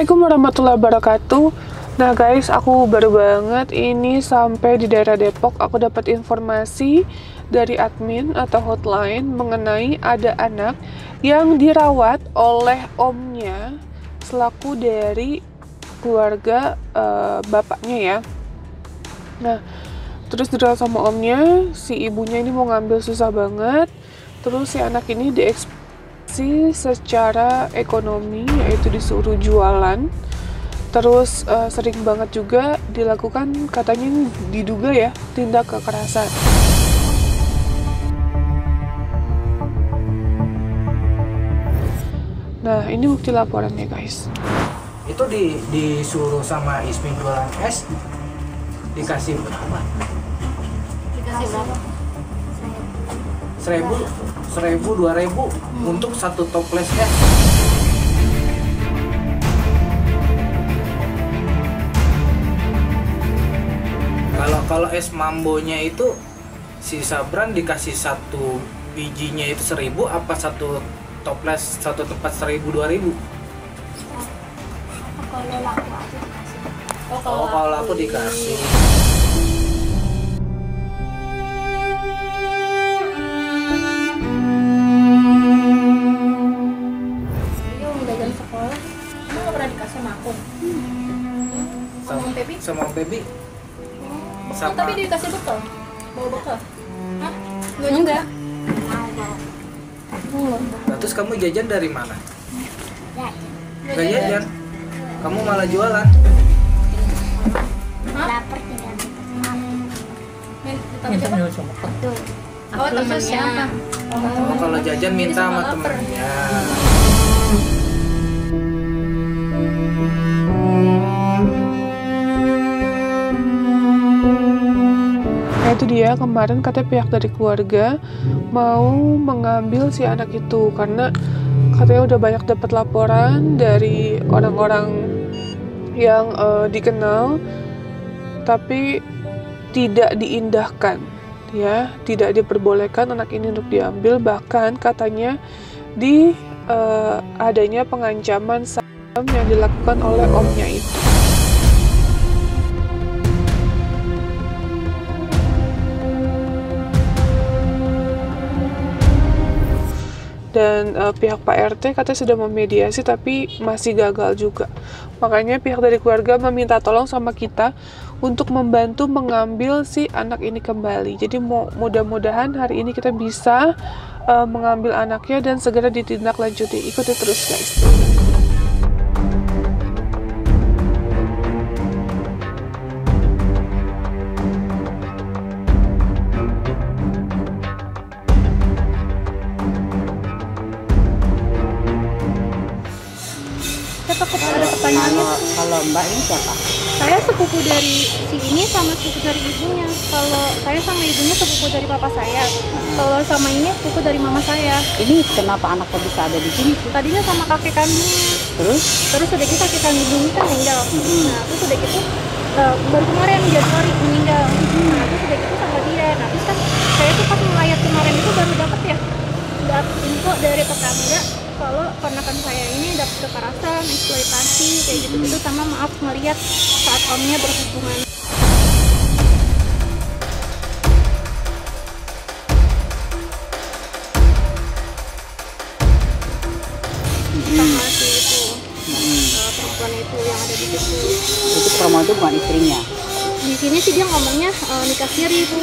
Assalamualaikum warahmatullahi wabarakatuh. Nah guys, aku baru banget ini sampai di daerah Depok. Aku dapat informasi dari admin atau hotline mengenai ada anak yang dirawat oleh omnya selaku dari keluarga bapaknya ya. Nah, terus dirawat sama omnya, si ibunya ini mau ngambil susah banget. Terus si anak ini dieksploitasi secara ekonomi, yaitu disuruh jualan. Terus sering banget juga dilakukan, katanya diduga ya, tindak kekerasan. Nah, ini bukti laporannya guys. Itu disuruh sama Ismi jualan es, dikasih berapa? Dikasih berapa? 1.000, 2.000 untuk satu toples es. Kalau es mambonya itu si Sabran dikasih satu bijinya itu 1.000, apa satu toples satu tempat 1.000, 2.000? Kalau laku aja dikasih. Kalau aku dikasih. Dia udah jam sekolah, emang gak pernah dikasih sama aku. Sama Om Pepi? Sama Om Pepi. Oh, tapi dia dikasih bekal? Bawa bekal? Hah? Enggak juga? Nah, terus kamu jajan dari mana? Nggak Gak jajan. Kamu malah jualan. Hah? Lapar tinggal Minta siapa? tuh. Oh, temennya. Oh, kalau jajan minta sama lapar. temennya. Nah itu dia, kemarin katanya pihak dari keluarga mau mengambil si anak itu karena katanya udah banyak dapat laporan dari orang-orang yang dikenal tapi tidak diindahkan ya, tidak diperbolehkan anak ini untuk diambil, bahkan katanya di adanya pengancaman yang dilakukan oleh omnya itu. Dan pihak Pak RT katanya sudah memediasi tapi masih gagal juga. Makanya pihak dari keluarga meminta tolong sama kita untuk membantu mengambil si anak ini kembali. Jadi mudah-mudahan hari ini kita bisa mengambil anaknya dan segera ditindaklanjuti. Ikuti terus guys. Saya takut ada pertanyaannya. Kalau Mbak ini siapa? Saya sepupu dari si ini sama sepupu dari ibunya. Kalau saya sama ibunya sepupu dari papa saya. Kalau sama ini sepupu dari mama saya. Ini kenapa anaknya bisa ada di sini? Tadinya sama kakek kandungnya. Terus Udah gitu kakek kandungnya kan meninggal. Nah terus udah gitu baru kemarin Januari meninggal. Nah terus udah gitu sama dia. Nah terus kan saya tuh pas melayat kemarin itu baru dapet ya info dari tetangga kalau ponakan saya ini dapat kekerasan, eksploitasi kayak gitu-gitu, sama maaf melihat saat omnya berhubungan. Sama si itu perempuan itu yang ada di situ. itu perempuan itu bukan istrinya. Di sini sih dia ngomongnya nikah siri Bu.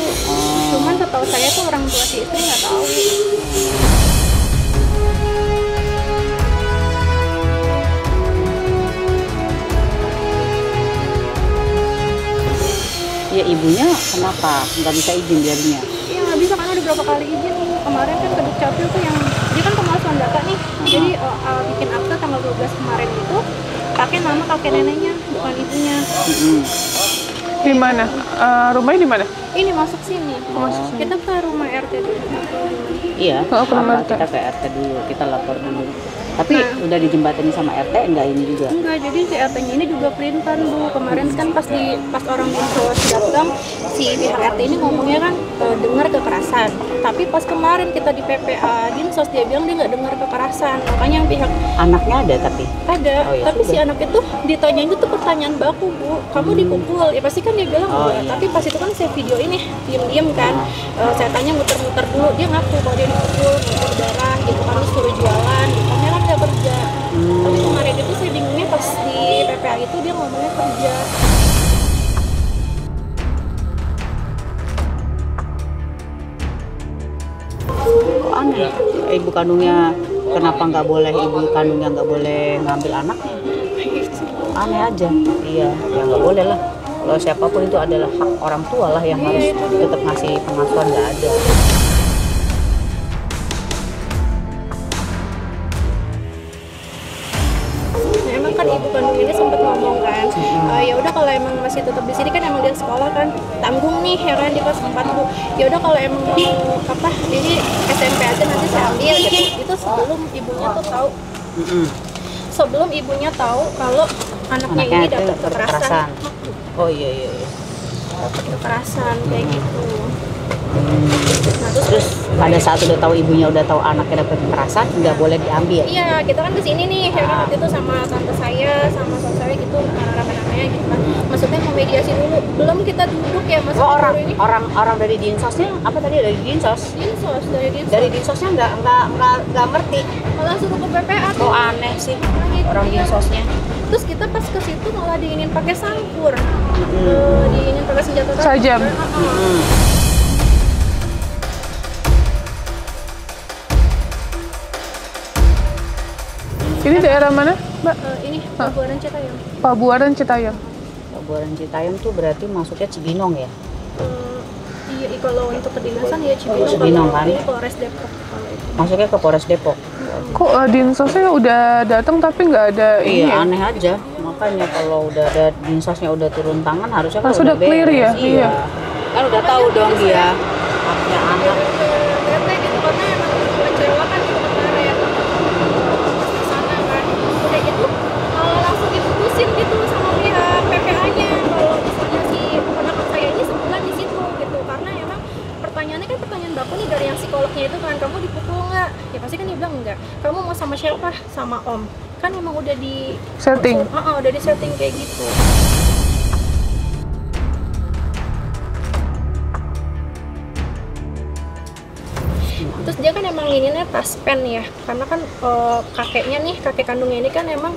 Cuman setahu saya tuh orang tua si istri nggak tahu. Ya ibunya kenapa nggak bisa izin jadinya? Iya nggak bisa karena udah berapa kali izin. Kemarin kan ke Dukcapil tuh yang dia kan pemalsuan data nih. Jadi bikin akte tanggal 12 kemarin itu pakai nama kakek neneknya bukan ibunya. Di mana? Rumahnya di mana? Ini masuk sini. Masuk sini. Kita ke rumah RT dulu. Iya. Oh, ke rumah kita RT. ke RT dulu, kita lapor dulu. Tapi udah dijembatani sama RT enggak ini juga? Enggak, jadi si RT-nya ini juga pelintan Bu. Kemarin kan pas orang Binsos datang, si pihak RT ini ngomongnya kan dengar kekerasan. Tapi pas kemarin kita di PPA Dinsos, dia bilang dia nggak dengar kekerasan. Makanya yang pihak Anaknya ada tapi. ada, Oh, ya tapi sudah. si anak itu ditanyain itu pertanyaan baku, Bu, kamu dipukul? Ya pasti kan dia bilang Oh, enggak. iya. Tapi pas itu kan saya video ini diem-diem kan. Saya tanya muter-muter dulu, dia ngaku kalau dia dipukul, muter darah gitu kan, terus suruh jualan, gitu. Kamera nggak kerja. Tapi kemarin itu saya bingungnya pas di PPA itu dia ngomongnya kerja. Kok aneh? Ibu kandungnya kenapa nggak boleh, ibu kandungnya nggak boleh ngambil anaknya? Aneh aja. Iya, ya nggak boleh lah. Kalau siapapun itu adalah hak orang tua lah yang harus tetap ngasih pengasuhan, nggak ada. Nah, emang kan ibu kandung ini sempat ngomong kan, ya udah kalau emang masih tetap di sini kan emang dia sekolah kan tanggung nih ya kan di kelas 4 Bu. Ya udah kalau emang mau apa, jadi SMP aja nanti saya ambil gitu. Itu sebelum ibunya tuh tahu. Sebelum ibunya tahu kalau anaknya ini Anaknya dapat itu kekerasan. Oh iya iya. Iya. Dapat kekerasan kayak gitu. Nah, Terus pada saat udah tahu ibunya udah tahu anaknya dapat kekerasan, nggak boleh diambil. iya, kita kan kesini nih, ya kan waktu itu sama tante saya, sama saudara saya gitu, rame-rame gitu kan. Maksudnya mau mediasi dulu, belum kita duduk ya, maksudnya Oh, orang baru ini. orang dari dinsosnya apa tadi, dari dinsos? Dinsos, dari Dinsos. Dari dinsosnya nggak ngerti. Malah suruh ke PPA tuh. Oh aneh sih Nah, gitu orang dia. dinsosnya. Terus kita pas ke situ malah diinin pakai sangkur, diinin pakai senjata Sajam. Ini daerah mana, Mbak? Ini Pabuaran Citayam. Pabuaran Citayam. Pabuaran Citayam tuh berarti masuknya Cibinong ya? Iya, kalau untuk kedinasan ya Cibinong, Cibinong, kalau kan? ini Polres Depok kalau itu. Masuknya ke Polres Depok. Kok dinsosnya udah datang tapi nggak ada ini Iya ya? aneh aja. Makanya kalau udah ada dinsosnya udah turun tangan harusnya kan Harus udah clear beres. ya? Iya. Iya. Kan udah tahu dong dia haknya anak. Bete gitu karena emang mengecewakan gitu kemarin. Pas di sana kan, udah gitu langsung diputusin gitu sama pihak PPA-nya kalau misalnya si ponakan saya ini sebulan di situ gitu, karena emang pertanyaannya kan pertanyaan baku nih dari yang psikolognya itu kan, kamu dipukul nggak? Ya pasti kan dia bilang enggak. Kamu mau sama siapa? Sama om. Kan emang udah di Setting. udah di setting kayak gitu. Terus dia kan emang nginginnya taspen ya, karena kan kakeknya nih, kakek kandungnya ini kan emang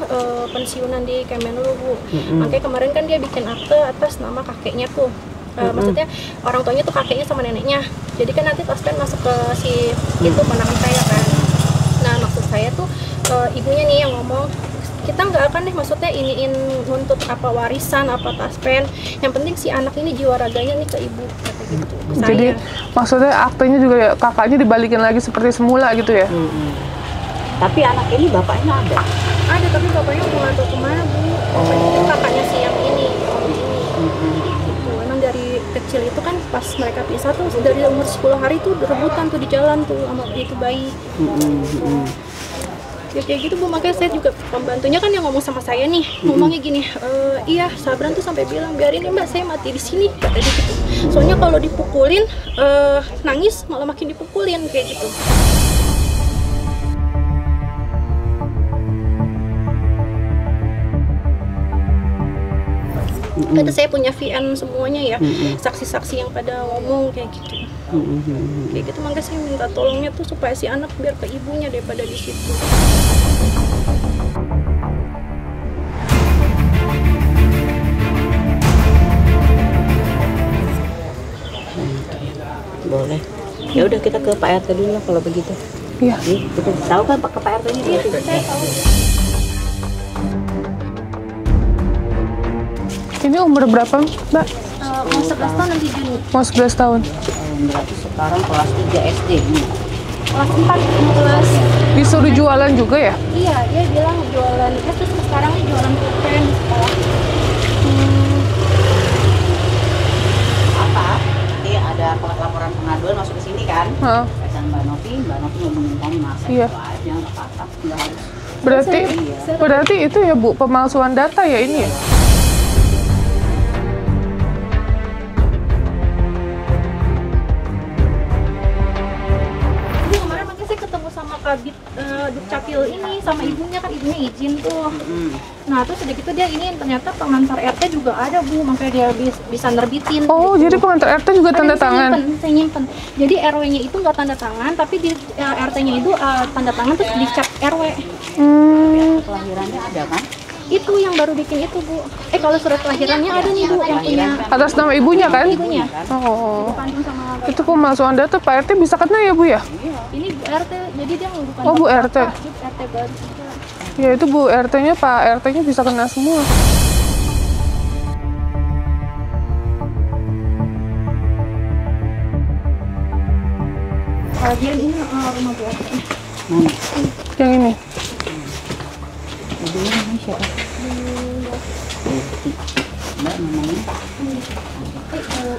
pensiunan di Kemenlu Bu. Makanya kemarin kan dia bikin akte atas nama kakeknya tuh. Maksudnya orang tuanya tuh kakeknya sama neneknya. Jadi kan nanti taspen masuk ke si itu ponakan saya kan. Nah maksud saya tuh ibunya nih yang ngomong, kita nggak akan deh maksudnya iniin nuntut apa warisan apa taspen, yang penting si anak ini jiwa raganya nih ke ibu kata gitu. Jadi maksudnya aktenya juga ya, kakaknya dibalikin lagi seperti semula gitu ya? Tapi anak ini bapaknya ada. Ada, tapi bapaknya udah nggak tahu kemana Bu. Bapaknya itu kakaknya si yang ini, om ini. Gitu. Emang dari kecil itu kan pas mereka pisah tuh dari umur 10 hari tuh rebutan tuh di jalan tuh sama itu bayi. Ya kayak gitu Bu, makanya saya juga pembantunya kan yang ngomong sama saya nih, ngomongnya gini, iya Sabran tuh sampai bilang biarin ya Mbak saya mati di sini kata dia gitu. Soalnya kalau dipukulin nangis malah makin dipukulin kayak gitu. Ada saya punya VN semuanya ya, saksi-saksi yang pada ngomong kayak gitu. Kayak gitu, makanya saya minta tolongnya tuh supaya si anak biar ke ibunya daripada di situ. Boleh. Ya udah kita ke Pak RT dulu lah kalau begitu. Iya. Kita tahu kan Pak ke Pak RT-nya dia tuh. Saya tahu. Ini umur berapa, Mbak? Mau 11 tahun nanti Juni. Mau 11 tahun. Berarti sekarang kelas 3 SD nih. Kelas 4 kelas. Disuruh jualan juga ya? Iya, dia bilang jualan. Terus sekarang dia jualan pulpen di sekolah. Apa? Nanti ada laporan pengaduan masuk ke sini kan? Heeh. Pesan Mbak Novi ngomongin Komnas. Iya. Itu aja nggak apa-apa, nggak harus. Berarti itu ya Bu, pemalsuan data ya ini ya? Kabid Dukcapil ini sama ibunya, kan ibunya izin tuh. Nah terus udah gitu dia ini ternyata pengantar RT juga ada Bu, makanya dia bisa nerbitin. Oh, gitu. jadi pengantar RT juga tanda tangan. Saya nyimpen. Jadi RW-nya itu nggak tanda tangan, tapi di RT-nya itu tanda tangan terus dicap RW. Kelahirannya ada kan? Itu yang baru bikin itu Bu. Kalau surat kelahirannya ada nih Bu yang punya Atas nama ibunya kan? ibunya. Oh. Kandung sama Itu pemalsuan data Pak RT bisa kena ya Bu ya? ini Bu RT, jadi dia bukan Oh, Bu bapak, RT. Bu RT baru juga. Ya itu Bu RT-nya, Pak RT-nya bisa kena semua. Dia ini rumah Bu RT. Mana? Yang ini. Ibunya namanya siapa? Mbak namanya?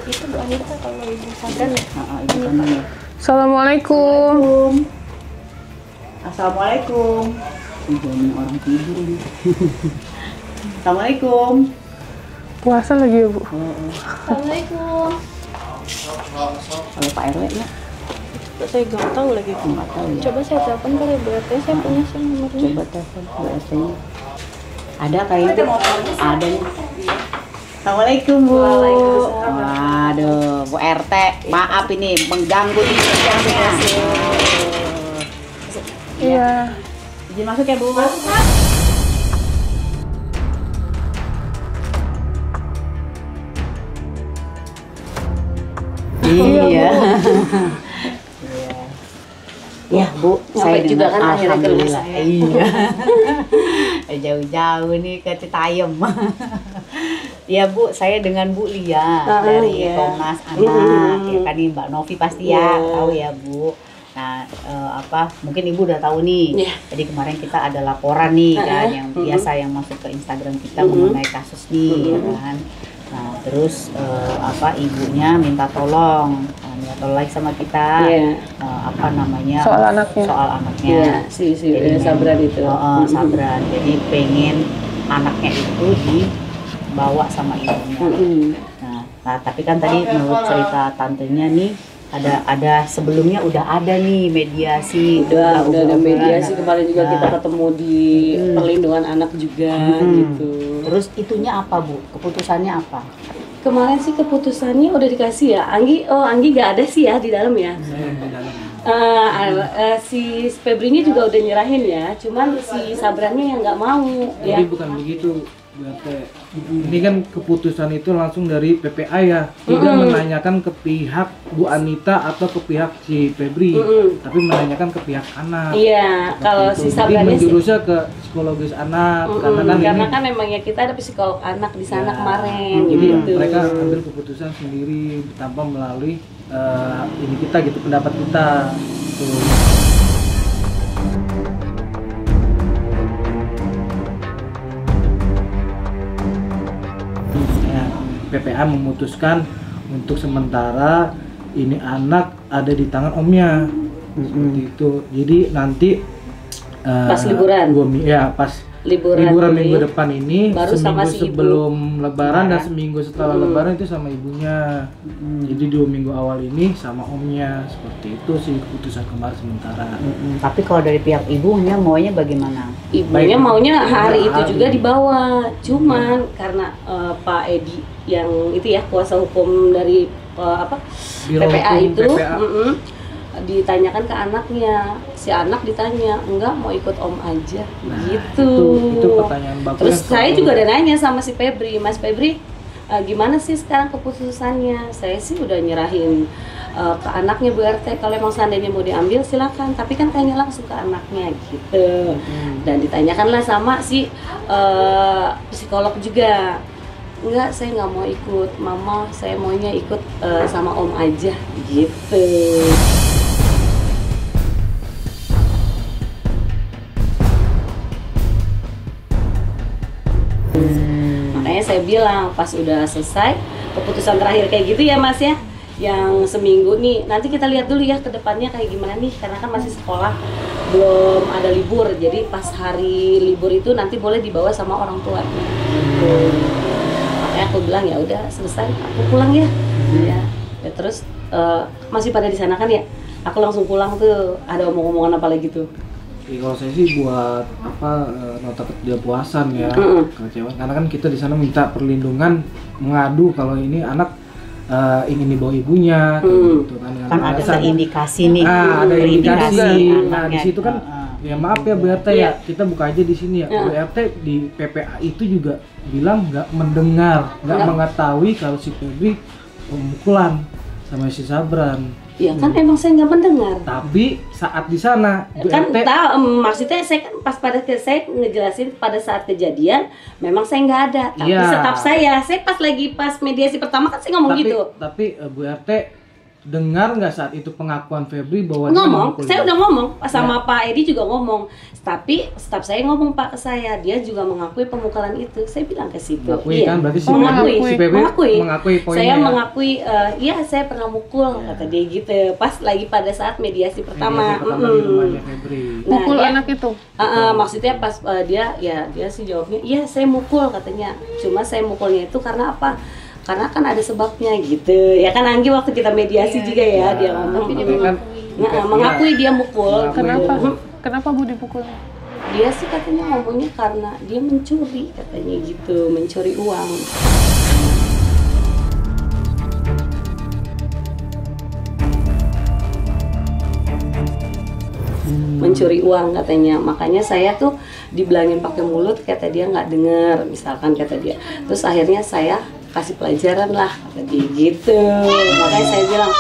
Itu Bu Anita kalau Ibu Sabran ya. Ibu kandungnya. Assalamualaikum. Assalamualaikum. Ini orang tidur ini. Assalamualaikum. Puasa lagi ya Bu? Assalamualaikum. Kalau Pak RW ya? Saya nggak tahu lagi. Nggak tahu ya. Coba saya telepon kali Bu RT, saya punya sih nomornya. Coba telepon Bu RT-nya. Ada kayaknya? Ada nih. Assalamualaikum Bu. Waduh, Bu RT, maaf ini mengganggu di kerjanya. Iya. Izin masuk ya Bu. Iya. Ya Bu, saya juga kan alhamdulillah. Iya. Jauh-jauh nih ke Citayam. Ya Bu, saya dengan Bu Lia dari Komnas Anak. Ya kan nih Mbak Novi pasti ya tahu ya Bu. Nah, mungkin Ibu udah tahu nih. Jadi kemarin kita ada laporan nih kan yang biasa yang masuk ke Instagram kita mengenai kasus nih ya kan. Nah, terus ibunya minta tolong sama kita Soal anaknya. soal anaknya. si Jadi Sabran itu. Sabran. Jadi pengen anaknya itu dibawa sama ibunya. Nah, tapi kan tadi menurut cerita tantenya nih ada sebelumnya udah ada nih mediasi. Udah ada mediasi, Nah, kemarin juga kita ketemu di perlindungan anak juga gitu. Terus itunya apa Bu? Keputusannya apa? Kemarin sih keputusannya udah dikasih ya. Anggi nggak ada sih ya di dalam ya. Si Febrinya juga udah nyerahin ya. Cuman si Sabrannya yang nggak mau. Jadi Ya. bukan begitu Bu RT. Ini kan keputusan itu langsung dari PPA ya, tidak menanyakan ke pihak Bu Anita atau ke pihak si Febri, tapi menanyakan ke pihak anak. Iya, kalau Gitu. si Jadi Sabrannya sih. menjurusnya ke psikologis anak, karena Karena kan memang ya kita ada psikolog anak di sana kemarin. jadi Gitu. mereka ambil keputusan sendiri tanpa melalui ini kita gitu, pendapat kita. Tuh. Ya, PPA memutuskan untuk sementara ini anak ada di tangan omnya. Seperti itu. Jadi nanti Pas liburan. Pas Liburan minggu ini, depan ini baru sama seminggu si ibu. sebelum lebaran dan seminggu setelah lebaran itu sama ibunya. Jadi 2 minggu awal ini sama omnya. Seperti itu sih keputusan kemarin sementara. Tapi kalau dari pihak ibunya maunya bagaimana? Ibunya Baik. maunya hari itu Hari. juga dibawa, cuman karena Pak Edi yang itu ya kuasa hukum dari Biro PPA Hukum itu PPA. ditanyakan ke anaknya, si anak ditanya enggak mau ikut om aja, gitu. Itu pertanyaan bagus. Terus saya juga udah nanya sama si Febri, Mas Febri, gimana sih sekarang keputusannya? Saya sih udah nyerahin ke anaknya Bu RT, kalau emang seandainya mau diambil silakan, tapi kan tanya langsung ke anaknya gitu. Dan ditanyakanlah sama si psikolog juga. Enggak, saya nggak mau ikut, mama saya maunya ikut sama om aja gitu. Makanya saya bilang pas udah selesai keputusan terakhir kayak gitu ya Mas ya, yang seminggu nih, nanti kita lihat dulu ya ke depannya kayak gimana nih, karena kan masih sekolah, belum ada libur, jadi pas hari libur itu nanti boleh dibawa sama orang tua. Makanya aku bilang ya udah selesai, aku pulang ya. Ya terus masih pada di sana kan ya, Aku langsung pulang tuh, ada omong-omongan apa lagi tuh? Kalau saya sih buat nota ketidakpuasan ya, kekecewaan, karena kan kita di sana minta perlindungan, mengadu kalau ini anak ingin dibawa ibunya, gitu kan. Kan ada indikasi nih. Ada indikasi. Nah di anaknya. situ kan, ya maaf ya Bu RT ya, kita buka aja di sini ya. Bu RT di PPA itu juga bilang nggak mendengar, nggak mengetahui kalau si Febri pemukulan sama si Sabran. Ya kan emang saya nggak mendengar. Tapi saat di sana Bu Kan RT maksudnya saya kan pas saya ngejelasin pada saat kejadian memang saya nggak ada, tapi Iya. tetap saya pas mediasi pertama kan saya ngomong gitu. Tapi Bu RT dengar nggak saat itu pengakuan Febri bahwa dia Ngomong, memukul saya dia? udah ngomong sama Pak Edi juga ngomong, tapi staf saya ngomong Pak ke saya, dia juga mengakui pemukulan itu. Saya bilang ke situ. Mengakui kan, berarti si Febri mengakui poinnya Saya ya? mengakui, iya saya pernah mukul, kata dia gitu. Pas lagi pada saat mediasi pertama. Mediasi pertama di rumahnya Febri. Mukul dia- anak itu. Maksudnya pas dia sih jawabnya, iya saya mukul katanya. Cuma saya mukulnya itu karena apa? Karena kan ada sebabnya gitu. Ya kan Anggi waktu kita mediasi juga ya, dia ngomong. Tapi dia Kan, Mengakui dia mukul. Mengakui. Kenapa Bu dipukul? Dia sih katanya ngomongnya karena dia mencuri, katanya gitu, mencuri uang. Mencuri uang katanya, makanya saya tuh dibilangin pakai mulut, kata dia nggak dengar, misalkan kata dia. Terus akhirnya saya kasih pelajaran lah, kata dia gitu. Makanya saya bilang,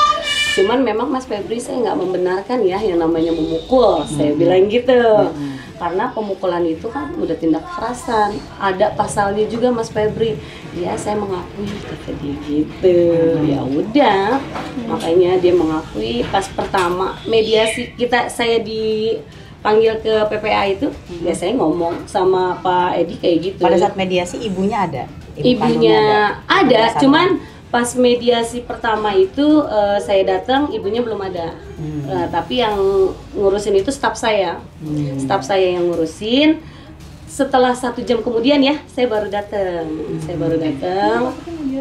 cuman memang Mas Febri saya nggak membenarkan ya yang namanya memukul, saya bilang gitu. Karena pemukulan itu kan udah tindak kekerasan, ada pasalnya juga Mas Febri. Ya saya mengakui, kata dia gitu. Ya udah, makanya dia mengakui. Pas pertama mediasi saya dipanggil ke PPA itu, ya saya ngomong sama Pak Edi kayak gitu. Pada saat mediasi ibunya ada? Ibu Ibunya kandungnya ada, Sabran. cuman pas mediasi pertama itu saya datang, ibunya belum ada. Tapi yang ngurusin itu staf saya. Staf saya yang ngurusin. Setelah 1 jam kemudian ya, saya baru datang.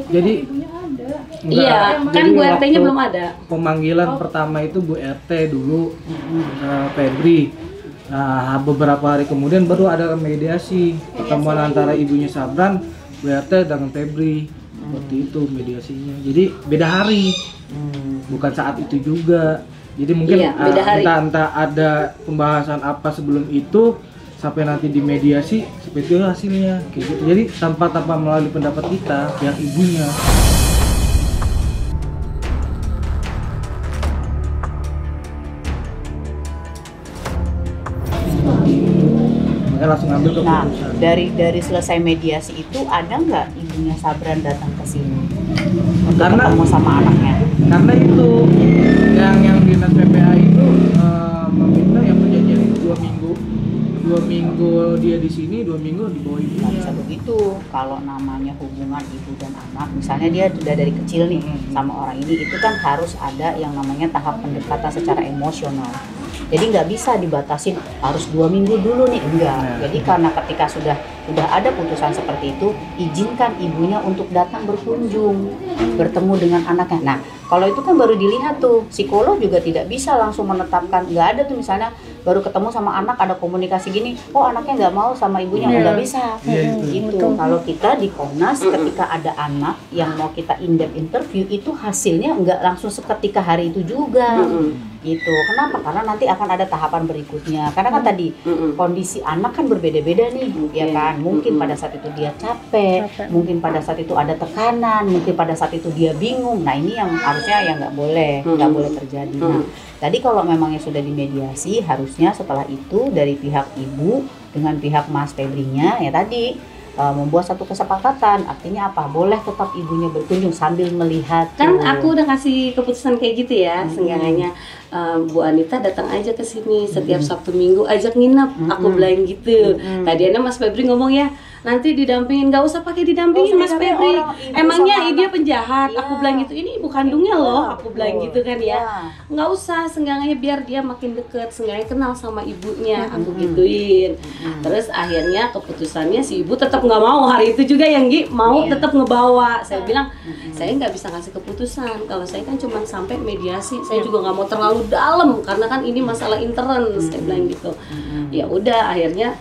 Jadi Iya, kan Bu RT-nya belum ada. Pemanggilan pertama itu Bu RT dulu, Febri. Nah, beberapa hari kemudian baru ada mediasi, pertemuan antara ibunya Sabran, Bu RT dengan Febri. Seperti itu mediasinya. Jadi beda hari, bukan saat itu juga. Jadi mungkin Iya, beda hari. entah ada pembahasan apa sebelum itu sampai nanti di mediasi seperti itu hasilnya kayak gitu. Jadi tanpa melalui pendapat kita pihak ibunya. Makanya langsung ambil Nah, keputusan. dari selesai mediasi itu ada nggak ibunya Sabran datang ke sini untuk Karena- ketemu sama anaknya? Karena itu yang dinas PPA itu meminta yang perjanjian itu 2 minggu dia di sini, 2 minggu di bawah Nggak ibunya. bisa begitu. Kalau namanya hubungan ibu dan anak, misalnya dia sudah dari kecil nih sama orang ini, itu kan harus ada yang namanya tahap pendekatan secara emosional. Jadi nggak bisa dibatasin harus 2 minggu dulu nih, enggak. Nah. Jadi karena ketika sudah ada putusan seperti itu, izinkan ibunya untuk datang berkunjung, bertemu dengan anaknya. Nah, kalau itu kan baru dilihat tuh, psikolog juga tidak bisa langsung menetapkan, nggak ada tuh misalnya baru ketemu sama anak ada komunikasi gini, oh anaknya nggak mau sama ibunya, Iya. nggak bisa. Iya, itu. Gitu. Betul. Kalau kita di Komnas, ketika ada anak yang mau kita in-depth interview, itu hasilnya nggak langsung seketika hari itu juga. Gitu. Kenapa? Karena nanti akan ada tahapan berikutnya. Karena kan tadi kondisi anak kan berbeda-beda nih, ya kan? Mungkin pada saat itu dia capek, mungkin pada saat itu ada tekanan, mungkin pada saat itu dia bingung. Nah ini yang harusnya yang nggak boleh terjadi. Nah, tadi kalau memangnya sudah dimediasi, harusnya setelah itu dari pihak ibu dengan pihak Mas Febrinya ya tadi membuat satu kesepakatan. Artinya apa? Boleh tetap ibunya berkunjung sambil melihat. Kan tuh. aku udah kasih keputusan kayak gitu ya, seenggaknya Bu Anita datang aja ke sini setiap Sabtu Minggu, ajak nginep, aku bilang gitu. Tadinya Mas Febri ngomong ya, nanti didampingin. Nggak usah pakai didampingin Mas Febri. Emangnya dia penjahat? Aku bilang gitu, ini ibu kandungnya loh, aku bilang gitu kan ya. Nggak usah, seenggaknya biar dia makin deket, seenggaknya kenal sama ibunya, aku gituin. Terus akhirnya keputusannya si ibu tetap nggak mau, hari itu juga yang mau tetap ngebawa. Saya bilang, saya nggak bisa ngasih keputusan, kalau saya kan cuma sampai mediasi, saya juga nggak mau terlalu dalam karena kan ini masalah intern, saya bilang gitu. Ya udah, akhirnya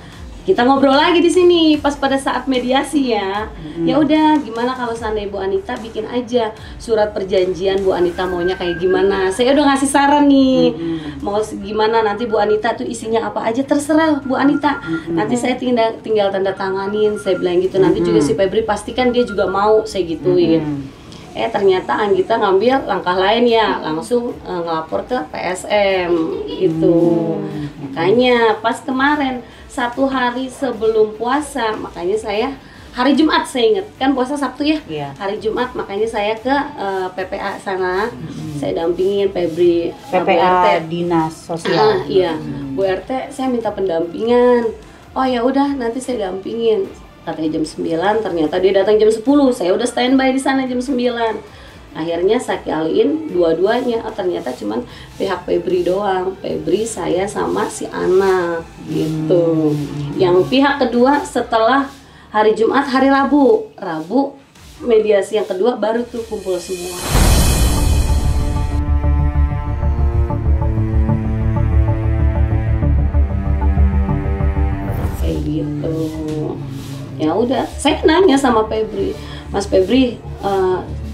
kita ngobrol lagi di sini pas pada saat mediasi ya. Ya udah, gimana kalau seandainya Bu Anita bikin aja surat perjanjian, Bu Anita maunya kayak gimana. Saya udah ngasih saran nih, mau gimana nanti Bu Anita tuh isinya apa aja terserah Bu Anita. Nanti saya tinggal tanda tanganin, saya bilang gitu. Nanti juga si Febri pastikan dia juga mau, saya gituin. Ternyata Anggita ngambil langkah lain ya, langsung ngelapor ke PSM gitu. Makanya pas kemarin 1 hari sebelum puasa, makanya saya hari Jumat, saya ingat kan puasa Sabtu ya, hari Jumat, makanya saya ke PPA sana, saya dampingin Febri, PPA Dinas Sosial. Iya, Bu RT saya minta pendampingan. Oh ya udah, nanti saya dampingin. Katanya jam 9, ternyata dia datang jam 10. Saya udah standby di sana jam 9. Akhirnya saya kaliin dua-duanya. Ternyata cuman pihak Febri doang. Febri, saya sama si anak gitu. Yang pihak kedua setelah hari Jumat, hari Rabu mediasi yang kedua baru tuh kumpul semua. Kayak gitu. Ya udah, saya nanya sama Febri, Mas Febri,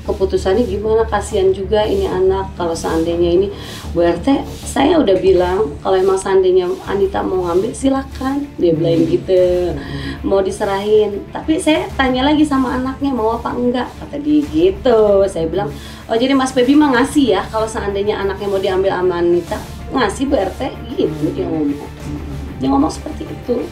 keputusannya gimana? Kasihan juga ini anak. Kalau seandainya ini Bu RT, saya udah bilang kalau emang seandainya Anita mau ngambil silakan, dia bilang gitu, mau diserahin. Tapi saya tanya lagi sama anaknya mau apa enggak, kata dia gitu. Saya bilang, oh jadi Mas Febri mah ngasih ya, kalau seandainya anaknya mau diambil sama Anita, ngasih Bu RT gitu. Dia ngomong seperti itu.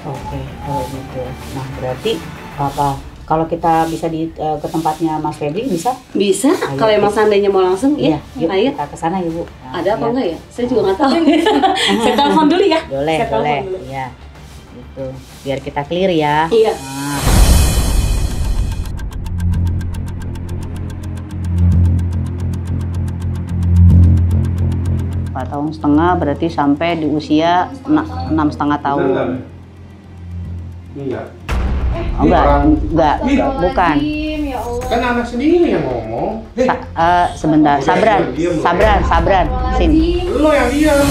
Oke, kalau gitu. Nah, berarti apa? Kalau kita bisa ke tempatnya Mas Febri bisa? Bisa. Ayo, kalau emang seandainya mau langsung ya. Yuk, ayo kita ke sana ya, Bu. Nah, ada apa enggak ya? Saya juga nggak tahu. Saya telepon dulu ya. Boleh, saya boleh. Dulu. Iya. Gitu. Biar kita clear ya. Iya. Nah. 4,5 tahun berarti sampai di usia 6,5 tahun. Iya. Oh, enggak, bukan. Kan anak sendiri yang ngomong. Sebentar, Sabran, sini. Lo yang diam.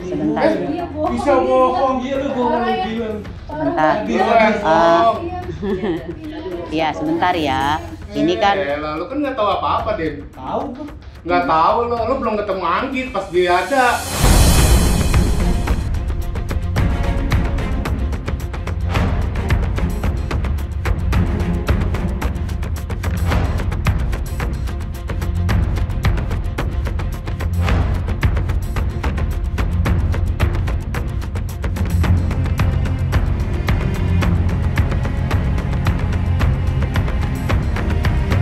Sebentar. Bisa bohong, dia lu bohong gila. Sebentar. Iya, sebentar ya. Ini kan Lo kan nggak tahu apa-apa, Den. Tahu tuh. Nggak tahu lo belum ketemu Anggit pas dia ada.